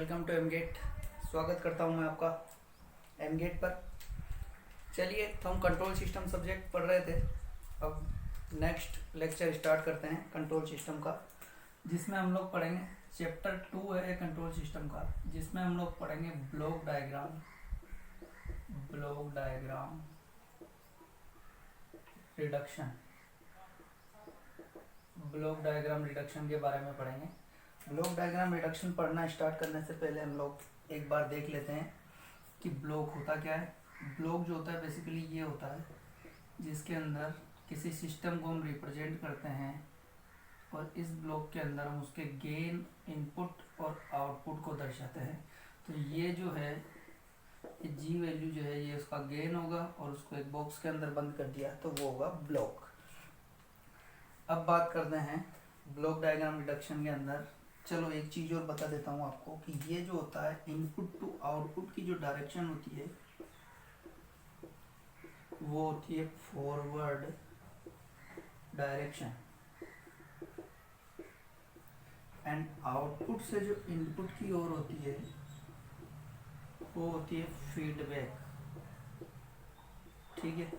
Welcome to M gate. स्वागत करता हूं मैं आपका एम गेट पर। चलिए, तो हम कंट्रोल सिस्टम सब्जेक्ट पढ़ रहे थे। अब नेक्स्ट लेक्चर स्टार्ट करते हैं कंट्रोल सिस्टम का, जिसमें हम लोग पढ़ेंगे चैप्टर 2 है कंट्रोल सिस्टम का, जिसमें हम लोग पढ़ेंगे block diagram reduction. Block diagram reduction के बारे में पढ़ेंगे। ब्लॉक डायग्राम रिडक्शन पढ़ना स्टार्ट करने से पहले हम लोग एक बार देख लेते हैं कि ब्लॉक होता क्या है। ब्लॉक जो होता है बेसिकली ये होता है जिसके अंदर किसी सिस्टम को हम रिप्रेजेंट करते हैं और इस ब्लॉक के अंदर हम उसके गेन, इनपुट और आउटपुट को दर्शाते हैं। तो ये जो है ये जी वैल्यू जो है ये उसका गेन होगा और उसको एक बॉक्स के अंदर बंद कर दिया तो वो होगा ब्लॉक। अब बात करते हैं ब्लॉक डायग्राम रिडक्शन के अंदर। चलो एक चीज़ और बता देता हूँ आपको कि ये जो होता है इनपुट टू आउटपुट की जो डायरेक्शन होती है वो होती है फॉरवर्ड डायरेक्शन, एंड आउटपुट से जो इनपुट की ओर होती है वो होती है फीडबैक। ठीक है,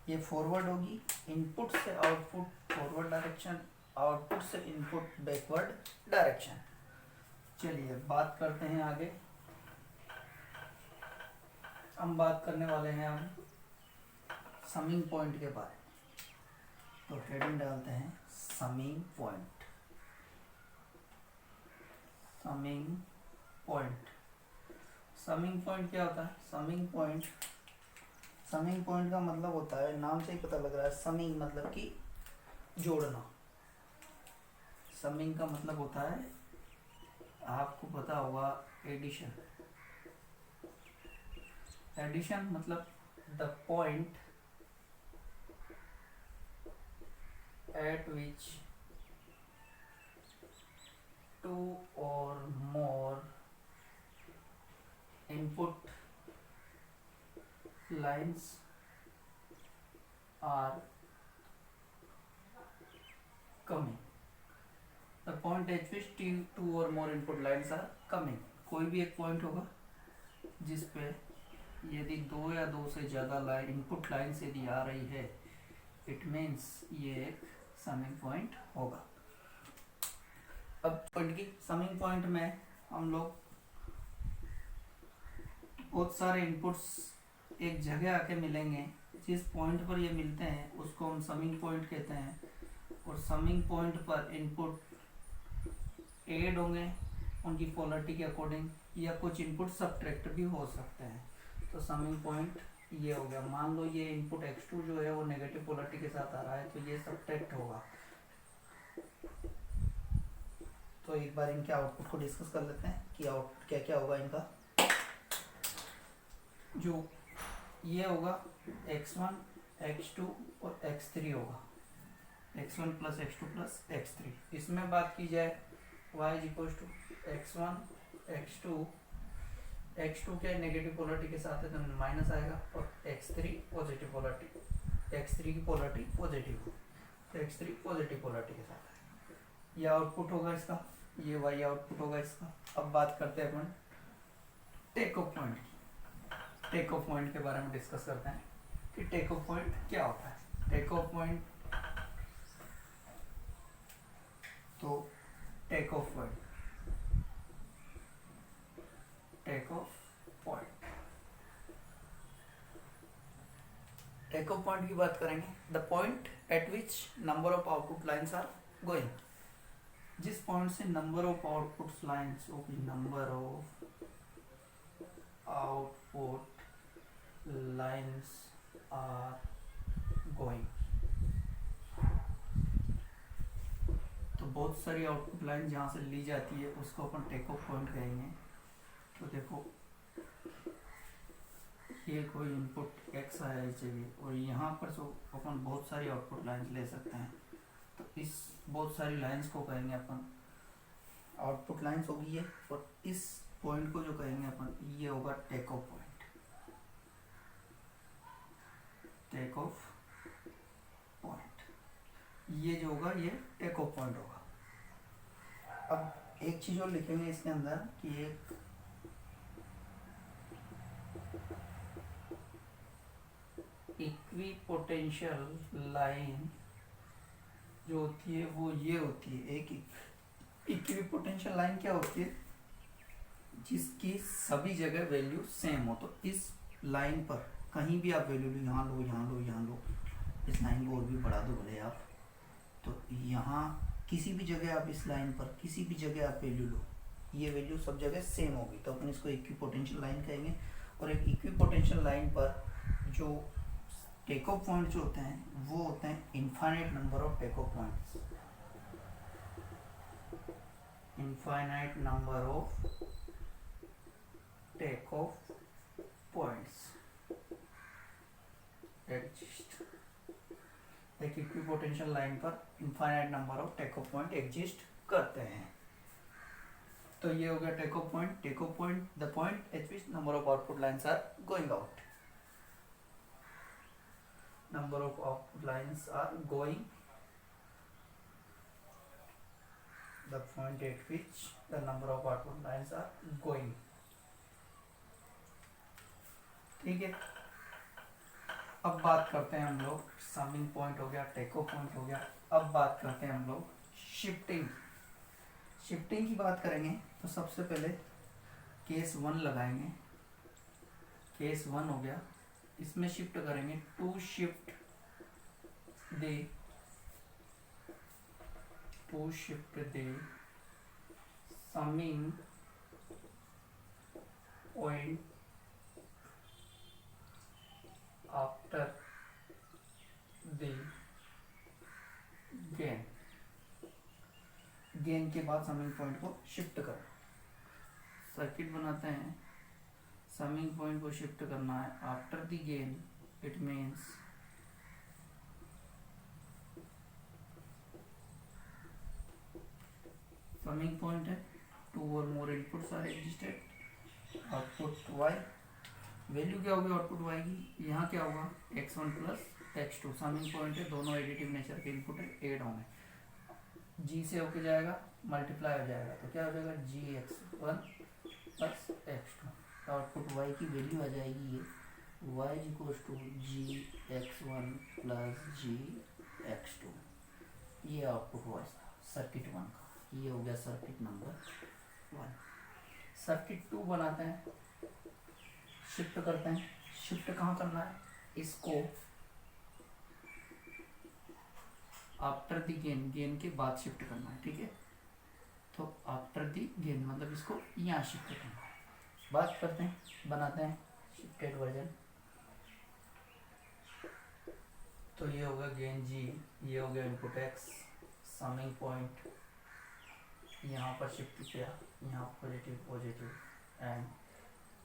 ये फॉरवर्ड होगी, इनपुट से आउटपुट फॉरवर्ड डायरेक्शन, आउटपुट से इनपुट बैकवर्ड डायरेक्शन। चलिए बात करते हैं आगे। हम बात करने वाले हैं हम समिंग पॉइंट के बारे में। तो हेडिंग डालते हैं summing point. Summing point summing point क्या होता है? समिंग पॉइंट का मतलब होता है, नाम से ही पता लग रहा है, समिंग मतलब कि जोड़ना। समिंग का मतलब होता है, आपको पता होगा, एडिशन। एडिशन मतलब the point at which two or more input lines are coming. The point at which two or more input lines are coming. कोई भी एक पॉइंट होगा जिस पे यदि दो या दो से ज़्यादा लाइन इनपुट लाइन्स यदि आ रही है, इट मीन्स ये एक समिंग पॉइंट होगा। अब पॉइंट की समिंग पॉइंट में हम लोग बहुत सारे इनपुट्स एक जगह आके मिलेंगे। जिस पॉइंट पर ये मिलते हैं उसको हम समिंग पॉइंट कहते हैं, और समिंग पॉइंट पर इनपुट ऐड होंगे उनकी पोलरिटी के अकॉर्डिंग, या कुछ इनपुट सब्ट्रैक्ट भी हो सकते हैं। तो समिंग पॉइंट ये हो गया। मान लो ये इनपुट x2 जो है वो नेगेटिव पोलरिटी के साथ आ रहा है तो ये सब्ट्रैक्ट होगा। तो एक बार इनके आउटपुट को डिस्कस कर लेते हैं कि आउटपुट क्या क्या होगा इनका। जो ये होगा x1, x2 और x3 होगा, x1 plus x2 plus x3। इसमें बात की जाए y is equal to x1 x2 क्या नेगेटिव पोलरिटी के साथ है तो माइनस आएगा, और x3 पॉजिटिव पोलरिटी, x3 की पोलरिटी पॉजिटिव हो तो x3 पॉजिटिव पोलरिटी के साथ है। ये आउटपुट होगा इसका, ये y आउटपुट होगा इसका। अब बात करते हैं अपन टेक ऑफ पॉइंट की। टेक ऑफ पॉइंट के बारे में डिस्कस करते हैं कि टेक ऑफ पॉइंट क्या होता है। टेक ऑफ पॉइंट तो take off point take off point की बात करेंगे। The point at which number of output lines are going. जिस पॉइंट से number of output lines number of output lines are going. तो बहुत सारी आउटपुट लाइन जहाँ से ली जाती है उसको अपन टेक ऑफ पॉइंट कहेंगे। तो देखो ये कोई इनपुट x आया इस जगह, और यहाँ पर जो अपन बहुत सारी आउटपुट लाइन्स ले सकते हैं, तो इस बहुत सारी लाइन्स को कहेंगे अपन आउटपुट लाइन्स होगी ये, और इस पॉइंट को जो कहेंगे अपन ये होगा take off point. Take off point ये जो होगा ये टेक ऑफ पॉइंट होगा। अब एक चीज और लिखेंगे इसके अंदर कि एक इक्विपोटेंशियल लाइन जो होती है वो ये होती है। एक इक्विपोटेंशियल लाइन क्या होती है? जिसकी सभी जगह वैल्यू सेम हो। तो इस लाइन पर कहीं भी आप वैल्यू लो, यहाँ लो, यहाँ लो, यहाँ लो, इस लाइन को और भी बढ़ा दो भले आप, तो यहाँ किसी भी जगह आप इस लाइन पर किसी भी जगह आप वैल्यू लो, ये वैल्यू सब जगह सेम होगी, तो अपन इसको इक्विपोटेंशियल लाइन कहेंगे। और एक इक्विपोटेंशियल लाइन पर जो टेक ऑफ पॉइंट जो होते हैं वो होते हैं infinite number of take off points, infinite number of take off points exist. एक इक्विपोटेंशियल लाइन पर infinite number of take off point exist करते हैं। तो ये हो गया take off point. Take off point the point at which number of output lines are going out, number of output lines are going, the point at which the number of output lines are going। ठीक है, अब बात करते हैं हम लोग, summing point हो गया, टेक ऑफ पॉइंट हो गया, अब बात करते हैं हम लोग शिफ्टिंग। शिफ्टिंग की बात करेंगे तो सबसे पहले केस 1 लगाएंगे। केस 1 हो गया, इसमें शिफ्ट करेंगे to shift the summing point after the gain के बाद समिंग पॉइंट को शिफ्ट करो। सर्किट बनाते हैं, समिंग पॉइंट को शिफ्ट करना है after the gain, it means summing point है, two or more inputs are existed, output y, value क्या होगी आउटपुट y की, यहाँ क्या होगा x1 plus x2, summing point है, दोनों एडिटिव नेचर के इनपुट है, एड ऑन है, g से होके जाएगा मल्टीप्लाई हो जाएगा, तो क्या हो जाएगा gx1 plus x2, output y की वैल्यू आ जाएगी ये y equals to gx1 plus gx2, ये आउटपुट y सर्किट 1 का। ये हो गया सर्किट नंबर 1। सर्किट 2 बनाते हैं, शिफ्ट करते हैं। शिफ्ट कहाँ करना है? इसको आफ्टर द गेन, गेन के बाद शिफ्ट करना है, ठीक है। तो आफ्टर द गेन मतलब इसको यहाँ शिफ्ट करना है। बात करते हैं, बनाते हैं शिफ्टेड वर्जन। तो ये होगा गेन जी, ये हो गया इनपुट एक्स, समिंग पॉइंट यहाँ पर शिफ्ट किया, यहाँ पॉजिटिव पॉजिटिव, एंड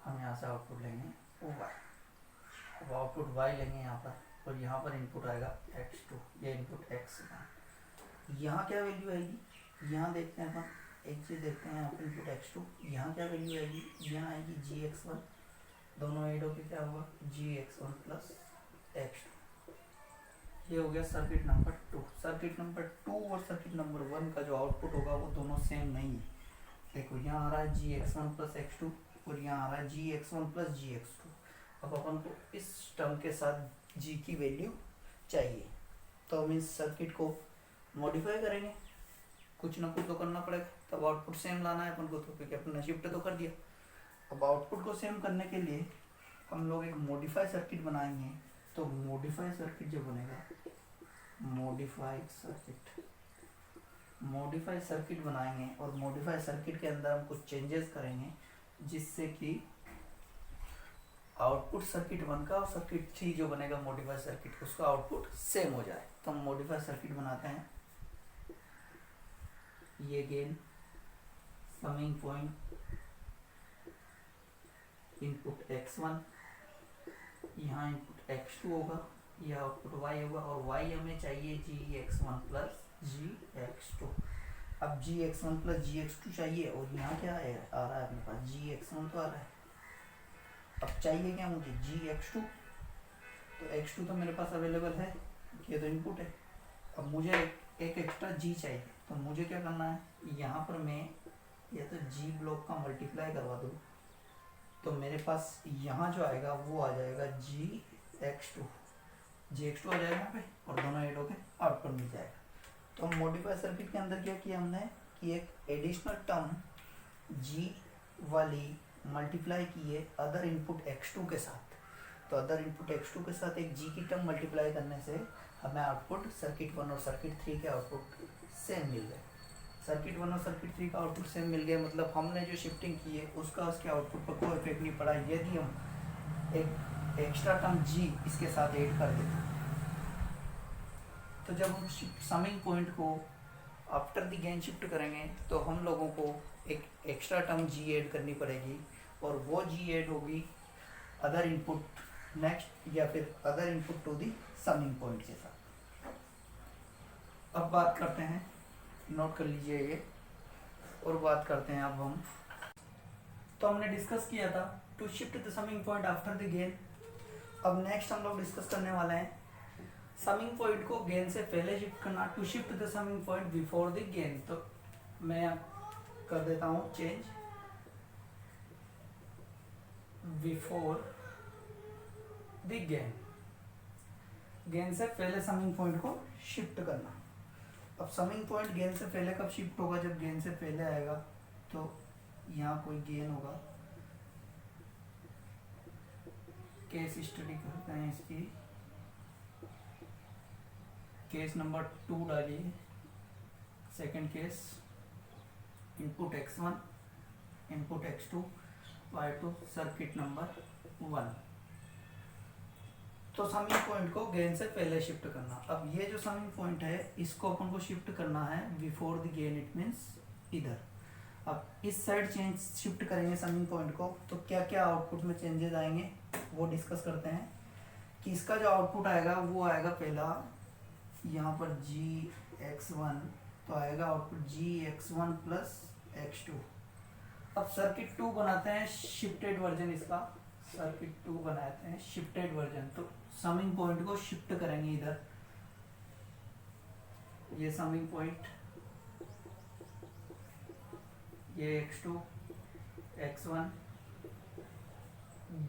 हम यहाँ से आउटपुट लेंगे ओ वाई। अब आउटपुट वाई लेंगे यहाँ पर, और यहाँ पर इनपुट आएगा x2, ये इनपुट x1। यहाँ क्या वैल्यू आएगी? यहाँ देखते हैं अपन, एक चीज़ देखते हैं यहाँ पर इनपुट x2, यहाँ क्या वैल्यू आएगी? यहाँ आएगी gx1, दोनों ऐड होके क्या होगा gx1 प्लस x2। ये हो गया सर्किट नंबर 2। सर्किट नंबर 2 और सर्किट नंबर 1 का जो आउटपुट होगा वो दोनों सेम नहीं है। देखो यहाँ आ रहा है gx1 प्लस x2 और यहाँ आ रहा है gx1 प्लस gx2। अब अपन को इस टर्म के साथ g की वैल्यू चाहिए, तो हम इस सर्किट को मॉडिफाई करेंगे, कुछ ना कुछ तो करना पड़ेगा, तब आउटपुट सेम लाना है अपन को, तो क्योंकि अपन ने शिफ्ट तो कर दिया। अब आउटपुट को सेम करने के लिए हम लोग एक मॉडिफाई सर्किट बनाएंगे। तो मॉडिफाई सर्किट जो बनेगा, मॉडिफाई सर्किट बनाएंगे, और मॉडिफाई सर्किट के अंदर हम कुछ चेंजेस करेंगे जिससे कि आउटपुट सर्किट 1 का और सर्किट 3 जो बनेगा मॉडिफाई सर्किट, उसका आउटपुट सेम हो जाए। तो हम मॉडिफाई सर्किट बनाते हैं। ये gain, summing point, input x1, यहाँ इनपुट x2 होगा, ये आउटपुट y होगा, और y हमें चाहिए gx1 प्लस gx2। अब gx1 प्लस gx2 चाहिए, और यहाँ क्या है आ रहा है अपने पास gx1 तो आ रहा है। अब चाहिए क्या मुझे gx2, तो x2 तो मेरे पास अवेलेबल है, ये तो इनपुट है। अब मुझे एक एक्स्ट्रा g चाहिए, तो मुझे क्या करना है, यहाँ पर मैं या तो जी ब्लॉक का मल्टीप्लाई करवा दूँ तो मेरे पास यहाँ जो आएगा वो आ जाएगा GX2, GX2 आ जाएगा यहाँ पे और दोनों ऐड होके आउटपुट मिल जाएगा। तो हम मॉडिफायर सर्किट के अंदर क्या किया हमने कि एक एडिशनल टर्म G वाली मल्टीप्लाई की है अदर इनपुट X2 के साथ। तो अदर इनपुट X2 के साथ एक G की टर्म मल्टीप्लाई करने से हमें आउटपुट सर्किट 1 और सर्किट 3 के आउटपुट सेम मिल गए। सर्किट 1 और सर्किट 3 का आउटपुट सेम मिल गया, मतलब हमने जो शिफ्टिंग की है उसका उसके आउटपुट पर कोई इफेक्ट नहीं पड़ा यदि हम एक एक्स्ट्रा टर्म G इसके साथ ऐड कर देते। तो जब हम समिंग पॉइंट को आफ्टर द गेन शिफ्ट करेंगे तो हम लोगों को एक एक्स्ट्रा टर्म G ऐड करनी पड़ेगी और वो G ऐड होगी अदर इनपुट नेक्स्ट या फिर other input to the summing point के साथ। अब बात करते हैं, नोट कर लीजिए ये, और बात करते हैं अब हम। तो हमने डिस्कस किया था to shift the summing point after the gain. अब नेक्स्ट हम लोग डिस्कस करने वाले हैं समिंग पॉइंट को गेन से पहले शिफ्ट करना, to shift the summing point before the gain. तो मैं कर देता हूँ change before the gain, gain से पहले समिंग पॉइंट को शिफ्ट करना। अब समिंग पॉइंट गेन से पहले कब शिफ्ट होगा, जब गेन से पहले आएगा तो यहाँ कोई गेन होगा। केस स्टडी करते हैं इसकी, केस नंबर 2 डालिए। Second case input X1 input X2 Y2 circuit number 1। तो समिंग पॉइंट को गेन से पहले शिफ्ट करना। अब ये जो समिंग पॉइंट है इसको अपन को शिफ्ट करना है before the gain, it means इधर। अब इस साइड चेंज शिफ्ट करेंगे समिंग पॉइंट को तो क्या क्या आउटपुट में चेंजेस आएंगे वो डिस्कस करते हैं। कि इसका जो आउटपुट आएगा वो आएगा पहला यहाँ पर GX1, तो आएगा आउटपुट GX1 प्लस X2। अब सर्किट 2 बनाते हैं शिफ्टेड वर्जन, इसका सर्किट 2 बनाते हैं शिफ्टेड वर्जन। तो समिंग पॉइंट को शिफ्ट करेंगे इधर, ये समिंग पॉइंट, ये X2 X1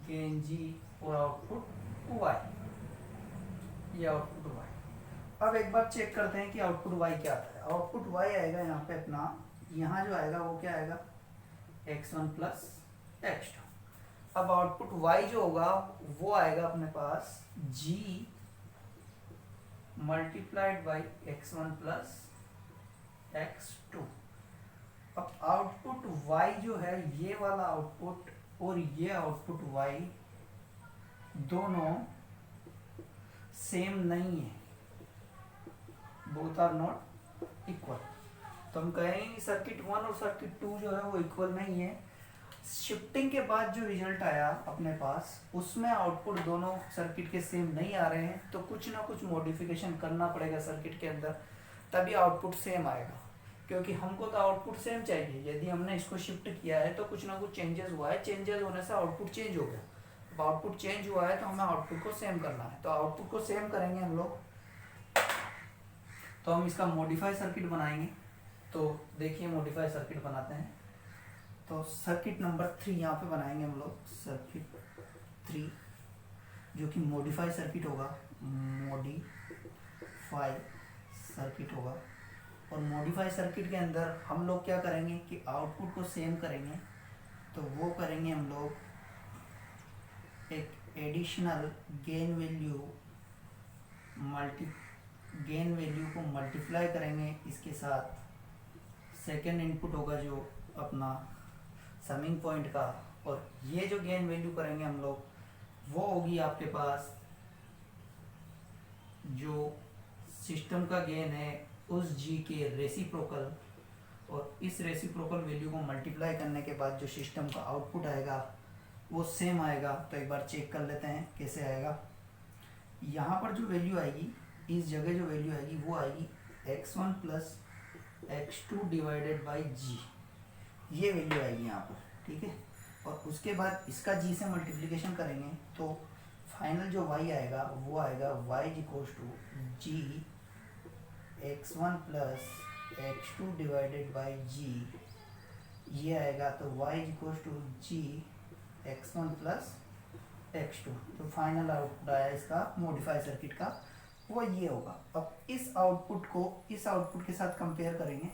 गेन G और आउटपुट Y, ये आउटपुट Y। अब एक बार चेक करते हैं कि आउटपुट Y क्या आता है। आउटपुट Y आएगा यहाँ पे अपना, यहाँ जो आएगा वो क्या आएगा X1 प्लस X2। अब आउटपुट Y जो होगा वो आएगा अपने पास G multiplied by X1 plus X2। अब आउटपुट Y जो है ये वाला आउटपुट और ये आउटपुट Y दोनों सेम नहीं है, बोथ आर नॉट इक्वल। तो हम कहेंगे सर्किट 1 और सर्किट 2 जो है वो इक्वल नहीं है। शिफ्टिंग के बाद जो रिजल्ट आया अपने पास उसमें आउटपुट दोनों सर्किट के सेम नहीं आ रहे हैं, तो कुछ ना कुछ मॉडिफिकेशन करना पड़ेगा सर्किट के अंदर, तभी आउटपुट सेम आएगा। क्योंकि हमको तो आउटपुट सेम चाहिए, यदि हमने इसको शिफ्ट किया है तो कुछ ना कुछ चेंजेस हुआ है, चेंजेस होने से आउटपुट चेंज हो गया। अब आउटपुट चेंज हुआ है तो हमें आउटपुट को सेम करना है, तो आउटपुट को सेम करेंगे हम लोग। तो हम इसका मॉडिफाई सर्किट बनाएंगे। तो देखिए मॉडिफाई सर्किट बनाते हैं। तो सर्किट नंबर 3 यहाँ पे बनाएंगे हम लोग, सर्किट 3 जो कि मॉडिफाई सर्किट होगा, मॉडिफाई सर्किट होगा। और मॉडिफाई सर्किट के अंदर हम लोग क्या करेंगे कि आउटपुट को सेम करेंगे। तो वो करेंगे हम लोग एक एडिशनल गेन वैल्यू को मल्टीप्लाई करेंगे इसके साथ। सेकेंड इनपुट होगा जो अपना समिंग पॉइंट का, और ये जो गेन वैल्यू करेंगे हम लोग वो होगी आपके पास जो सिस्टम का गेन है उस G के रेसिप्रोकल, और इस रेसिप्रोकल वैल्यू को मल्टीप्लाई करने के बाद जो सिस्टम का आउटपुट आएगा वो सेम आएगा। तो एक बार चेक कर लेते हैं कैसे आएगा। यहाँ पर जो वैल्यू आएगी, इस जगह जो वैल्यू आएगी वो आएगी X1 plus X2 divided by G, ये वैल्यू आएगी यहाँ पर, ठीक है। और उसके बाद इसका G से मल्टीप्लिकेशन करेंगे तो फाइनल जो Y आएगा वो आएगा Y equals to G X1 plus X2 divided by G, ये आएगा तो y equal to G x1 plus x2। तो फाइनल आउटपुट आया इसका मॉडिफाई सर्किट का, वो ये होगा। अब इस आउटपुट को इस आउटपुट के साथ कंपेयर करेंगे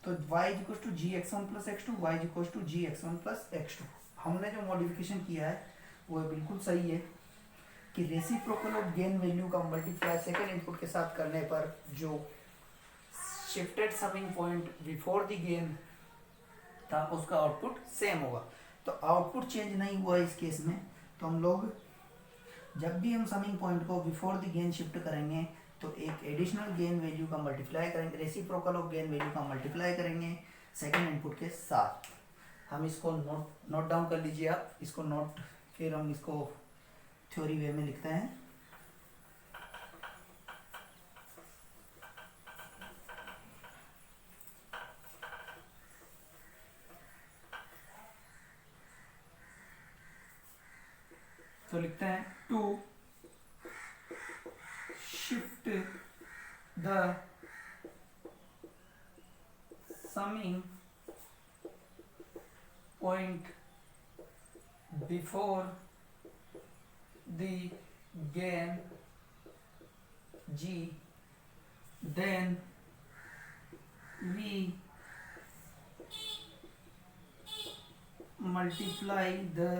तो y equal to G x one plus x two, y equal to G x one plus x two. हमने जो मॉडिफिकेशन किया है वो बिल्कुल सही है कि रेसिप्रोकल ऑफ गेन वैल्यू का मल्टीप्लाई सेकेंड इनपुट के साथ करने पर जो shifted summing point before the gain था उसका आउटपुट सेम होगा। तो आउटपुट चेंज नहीं हुआ इस केस में। तो हम लोग जब भी हम समिंग पॉइंट को बिफोर द गेन शिफ्ट करेंगे तो एक एडिशनल गेन वैल्यू का मल्टीप्लाई करेंगे, रेसिप्रोकल ऑफ गेन वैल्यू का मल्टीप्लाई करेंगे सेकेंड इनपुट के साथ। हम इसको नोट डाउन कर लीजिए आप इसको नोट, फिर हम इसको थ्योरी वे में लिखते हैं। तो लिखते हैं to shift the summing point before the gain g, then we multiply the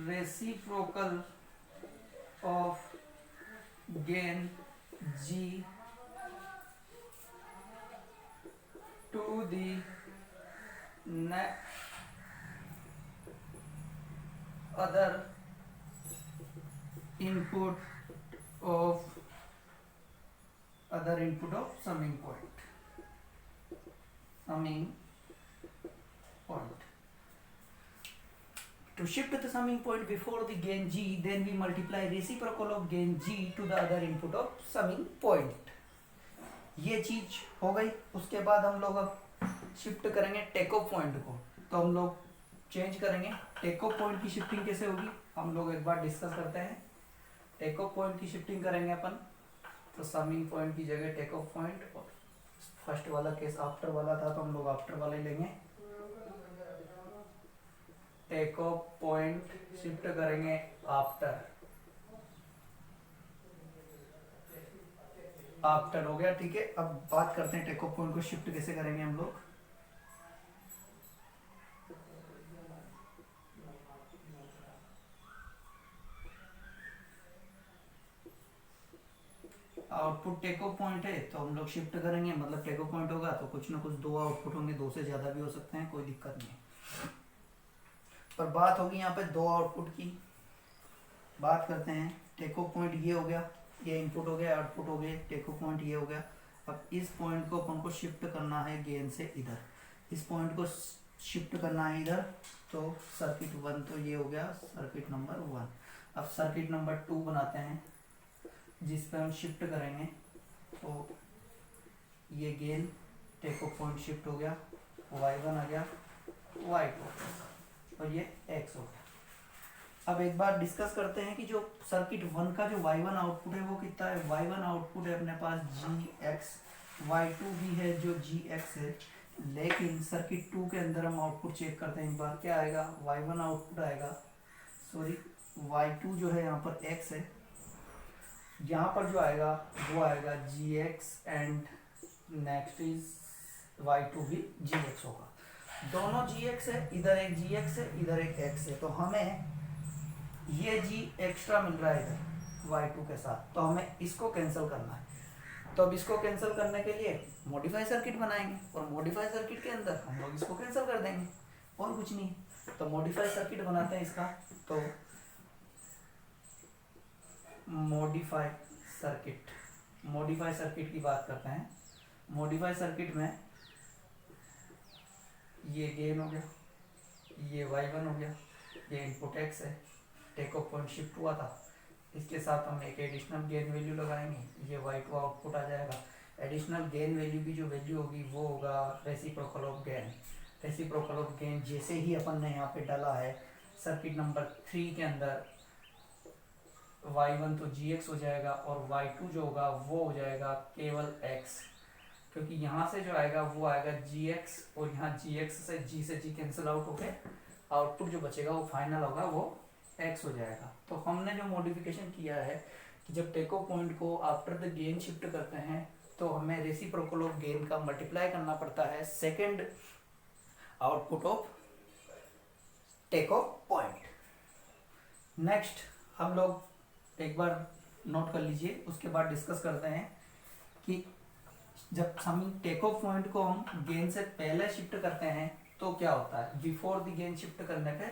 reciprocal of gain g to the other input of summing point to shift the summing point before the gain g, then we multiply reciprocal of gain g to the other input of summing point। ये चीज हो गई। उसके बाद हम लोग अब shift करेंगे टेक ऑफ पॉइंट को। तो हम लोग चेंज करेंगे टेक ऑफ पॉइंट की शिफ्टिंग कैसे होगी हम लोग एक बार डिस्कस करते हैं। टेक ऑफ पॉइंट की शिफ्टिंग करेंगे अपन, तो समिंग पॉइंट की जगह टेक ऑफ पॉइंट, फर्स्ट वाला केस आफ्टर वाला था तो हम लोग आफ्टर वाला ही लेंगे। टेक ऑफ पॉइंट शिफ्ट करेंगे आफ्टर हो गया, ठीक है। अब बात करते हैं टेक ऑफ पॉइंट को शिफ्ट कैसे करेंगे हम लोग। आउटपुट टेक ऑफ पॉइंट है तो हम लोग शिफ्ट करेंगे, मतलब टेक ऑफ पॉइंट होगा तो कुछ ना कुछ दो आउटपुट होंगे, दो से ज्यादा भी हो सकते हैं, कोई दिक्कत नहीं। पर बात होगी यहाँ पे दो आउटपुट की। बात करते हैं टेक ऑफ पॉइंट ये हो गया, ये इनपुट हो गया, आउटपुट हो गए, टेक ऑफ पॉइंट ये हो गया। अब इस पॉइंट को अपन को शिफ्ट करना है गेन से इधर, इस पॉइंट को शिफ्ट करना है इधर। तो सर्किट 1 तो ये हो गया सर्किट नंबर 1। अब सर्किट नंबर 2 बनाते हैं जिस पे हम शिफ्ट करेंगे। तो ये gain take off point shift हो गया, y1 आ गया, y2 और ये x हो गया। अब एक बार डिस्कस करते हैं कि जो सर्किट 1 का जो y1 आउटपुट है वो कितना है। y1 आउटपुट है अपने पास gx, y2 भी है जो gx है, लेकिन सर्किट 2 के अंदर हम आउटपुट चेक करते हैं एक बार। क्या आएगा, y1 आउटपुट आएगा, सॉरी y2 जो है यहाँ पर x है, यहाँ पर जो आएगा वो आएगा gx and next is y2 भी gx होगा। दोनों gx है, इधर एक gx है, इधर एक x है, तो हमें ये g एक्स्ट्रा मिल रहा है इधर y2 के साथ, तो हमें इसको कैंसिल करना है। तो अब इसको कैंसिल करने के लिए मॉडिफाई सर्किट बनाएंगे और मॉडिफाई सर्किट के अंदर हम लोग इसको कैंसिल कर देंगे और कुछ नहीं। तो मॉडिफाई सर्किट बनाते हैं इसका। तो मॉडिफाई सर्किट की बात करते हैं। मॉडिफाई सर्किट में ये गेन हो गया, ये y1 हो गया, ये इनपुट x है, टेक ऑफ पॉइंट शिफ्ट हुआ था, इसके साथ हम एक एडिशनल गेन वैल्यू लगाएंगे, ये y2 आउटपुट आ जाएगा। एडिशनल गेन वैल्यू की जो वैल्यू होगी वो होगा reciprocal of gain. Reciprocal of gain जैसे ही अपन ने यहाँ पे डाला है सर्किट नंबर 3 के अंदर, y1 तो gx हो जाएगा और y2 जो होगा वो हो जाएगा केवल x। क्योंकि यहाँ से जो आएगा वो आएगा GX, और यहाँ GX से G कैंसिल आउट हो गए, आउटपुट जो बचेगा वो फाइनल होगा वो X हो जाएगा। तो हमने जो मॉडिफिकेशन किया है कि जब टेक ऑफ पॉइंट को आफ्टर द गेन शिफ्ट करते हैं तो हमें रेसिप्रोकल ऑफ गेन का मल्टीप्लाई करना पड़ता है second output of take off point. Next हम लोग एक बार नोट कर लीजिए, उसके बाद डिस्कस करते हैं कि जब हम टेक ऑफ पॉइंट को हम गेन से पहले शिफ्ट करते हैं तो क्या होता है, बिफोर द गेन शिफ्ट करने पे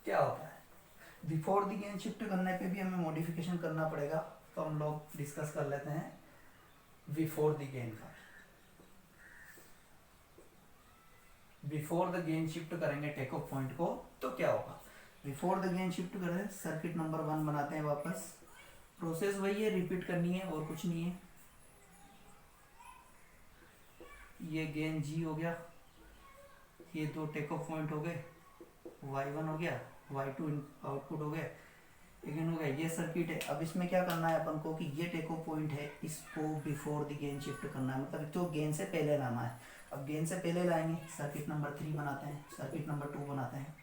क्या होता है। बिफोर द गेन शिफ्ट करने पे भी हमें मॉडिफिकेशन करना पड़ेगा, तो हम लोग डिस्कस कर लेते हैं बिफोर द गेन का। बिफोर द गेन शिफ्ट करेंगे टेक ऑफ पॉइंट को तो क्या होगा। बिफोर द गेन शिफ्ट करें, सर्किट नंबर 1 बनाते हैं वापस, प्रोसेस वही है, रिपीट करनी है और कुछ नहीं है। ये गेन G हो गया, ये दो टेक ऑफ पॉइंट हो गए, Y1 हो गया, Y2 आउटपुट हो गया, अगेन हो गया। ये सर्किट है। अब इसमें क्या करना है अपन को कि ये टेक ऑफ पॉइंट है, इसको बिफोर द गेन शिफ्ट करना है, मतलब तो गेन से पहले लाना है। अब गेन से पहले लाएंगे, सर्किट नंबर 3 बनाते हैं, सर्किट नंबर 2 बनाते हैं।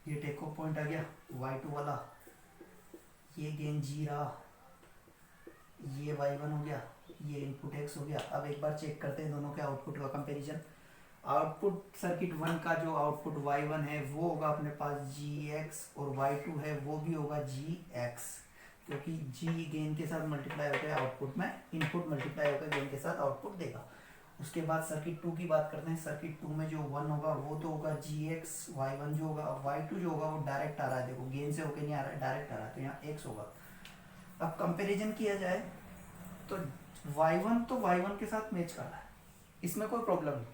ये टेक ऑफ पॉइंट आ गया Y2 वाला, ये गेन G रहा, ये Y1 हो गया, ये इनपुट X हो गया। अब एक बार चेक करते हैं दोनों के आउटपुट का कंपैरिजन। आउटपुट सर्किट 1 का जो आउटपुट Y1 है वो होगा अपने पास GX, और Y2 है वो भी होगा GX, क्योंकि G गेन के साथ मल्टीप्लाई होकर आउटपुट में इनपुट मल्टीप्लाई होकर गेन के साथ आउटपुट देगा। उसके बाद सर्किट 2 की बात करते हैं। सर्किट 2 में जो 1 होगा वो तो होगा GX, Y1 जो होगा, Y2 जो होगा वो डायरेक्ट आ रहा है, देखो गेन से होकर नहीं आ रहा है, डायरेक्ट आ रहा है, तो यहाँ X होगा। अब कंपेरिजन किया जाए तो Y1 तो Y1 के साथ मैच कर रहा है, इसमें कोई प्रॉब्लम नहीं।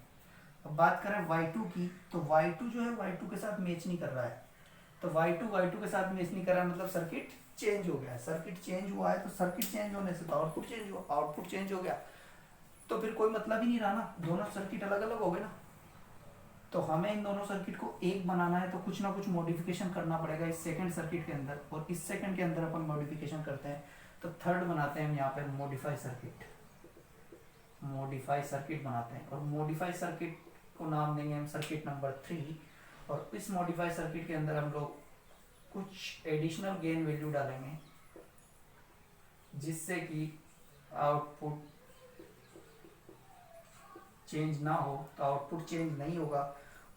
अब बात करें Y2 की, तो Y2 जो है Y2 के साथ मैच नहीं कर रहा है, तो Y2 के साथ मैच नहीं कर रहा है, मतलब सर्किट चेंज हो गया है। सर्किट चेंज हुआ है तो सर्किट चेंज होने से तो आउटपुट चेंज हुआ, आउटपुट चेंज हो गया तो फिर कोई मतलब ही नहीं रहा ना, दोनों सर्किट अलग अलग हो गए ना। तो हमें इन दोनों सर्किट को एक बनाना है तो कुछ ना कुछ मॉडिफिकेशन करना पड़ेगा इस सेकंड सर्किट के अंदर, और इस सेकंड के अंदर अपन मॉडिफिकेशन करते हैं। तो थर्ड बनाते हैं हम यहाँ पे मॉडिफाई सर्किट, मॉडिफाई सर्किट बनाते हैं, और मॉडिफाई सर्किट को नाम देंगे हम सर्किट नंबर 3। और इस मॉडिफाई सर्किट के अंदर हम लोग कुछ एडिशनल गेन वैल्यू डालेंगे जिससे कि आउटपुट चेंज ना हो, तो आउटपुट चेंज नहीं होगा।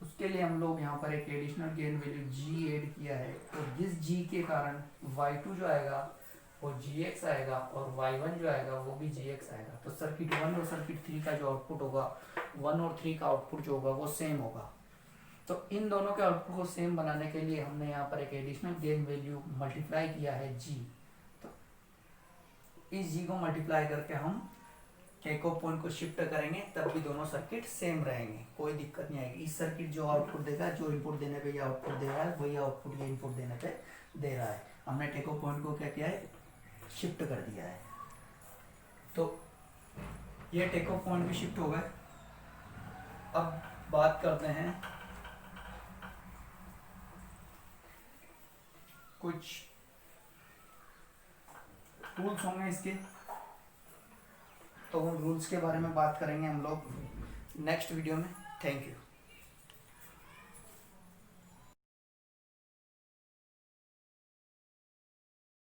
उसके लिए हम लोग यहाँ पर एक additional gain value G add किया है, और जिस G के कारण Y2 जो आएगा वो GX आएगा, और Y1 जो आएगा वो भी GX आएगा। तो सर्किट 1 और सर्किट 3 का जो आउटपुट होगा, 1 और 3 का आउटपुट जो होगा वो सेम होगा। तो इन दोनों के आउटपुट को सेम बनाने के लिए हमने यहाँ पर एक एडिशनल गेन वैल्यू मल्टीप्लाई किया है G। तो इस G को मल्टीप्लाई करके हम टेक ऑफ पॉइंट को शिफ्ट करेंगे, तब भी दोनों सर्किट सेम रहेंगे, कोई दिक्कत नहीं आएगी। इस सर्किट जो आउटपुट देगा, जो इनपुट देने पे ये आउटपुट दे रहा है, वही आउटपुट ये इनपुट देने पे दे रहा है। हमने टेक ऑफ पॉइंट को क्या किया है, शिफ्ट कर दिया है। तो ये टेक ऑफ पॉइंट भी शिफ्ट हो गए। अब बात करते हैं कुछ रूल्स होंगे इसके, तो उन रूल्स के बारे में बात करेंगे हम लोग नेक्स्ट वीडियो में। Thank you.